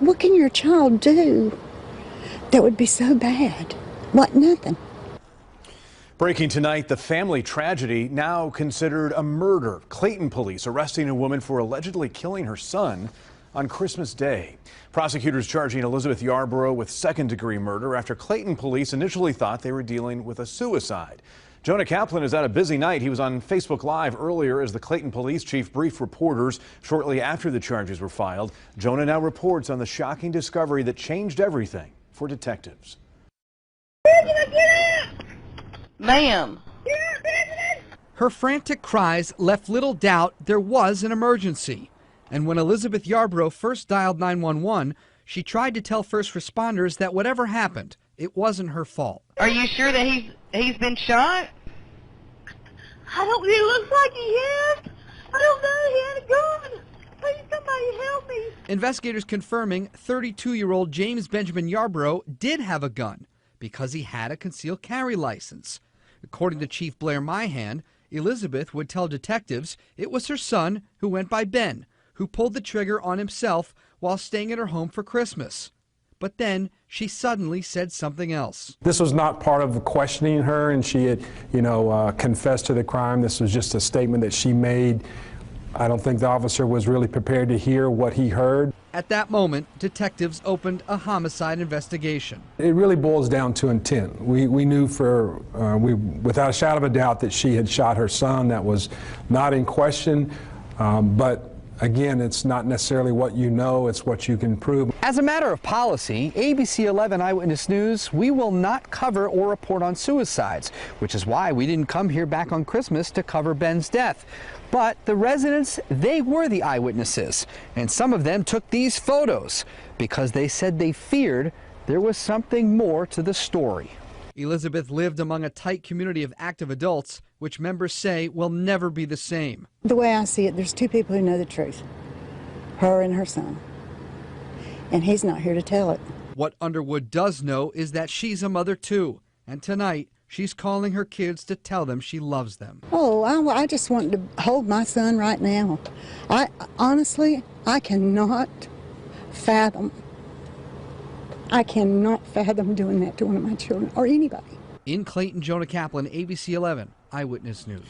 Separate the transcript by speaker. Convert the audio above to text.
Speaker 1: What can your child do that would be so bad? What, nothing.
Speaker 2: Breaking tonight, the family tragedy now considered a murder. Clayton police arresting a woman for allegedly killing her son on Christmas Day. Prosecutors charging Elizabeth Yarborough with second-degree murder after Clayton police initially thought they were dealing with a suicide. Jonah Kaplan has had a busy night. He was on Facebook Live earlier as the Clayton police chief briefed reporters shortly after the charges were filed. Jonah now reports on the shocking discovery that changed everything for detectives.
Speaker 3: Ma'am.
Speaker 4: Her frantic cries left little doubt there was an emergency. And when Elizabeth Yarborough first dialed 911, she tried to tell first responders that whatever happened, it wasn't her fault.
Speaker 3: Are you sure that he's been shot?
Speaker 5: It looks like he is. I don't know. He had a gun. Please, somebody help me.
Speaker 4: Investigators confirming 32-year-old James Benjamin Yarborough did have a gun because he had a concealed carry license. According to Chief Blair Myhan, Elizabeth would tell detectives it was her son, who went by Ben, who pulled the trigger on himself while staying at her home for Christmas. But then she suddenly said something else.
Speaker 6: This was not part of questioning her, and she had, confessed to the crime. This was just a statement that she made. I don't think the officer was really prepared to hear what he heard.
Speaker 4: At that moment, detectives opened a homicide investigation.
Speaker 6: It really boils down to intent. We knew without a shadow of a doubt that she had shot her son. That was not in question, but again, it's not necessarily what you know, it's what you can prove.
Speaker 4: As a matter of policy, ABC 11 Eyewitness News, we will not cover or report on suicides, which is why we didn't come here back on Christmas to cover Ben's death. But the residents, they were the eyewitnesses, and some of them took these photos because they said they feared there was something more to the story. Elizabeth lived among a tight community of active adults, which members say will never be the same.
Speaker 1: The way I see it, there's two people who know the truth, her and her son, and he's not here to tell it.
Speaker 4: What Underwood does know is that she's a mother too, and tonight she's calling her kids to tell them she loves them.
Speaker 1: Oh, I just want to hold my son right now. Honestly, I cannot fathom doing that to one of my children or anybody.
Speaker 4: In Clayton, Jonah Kaplan, ABC 11 Eyewitness News.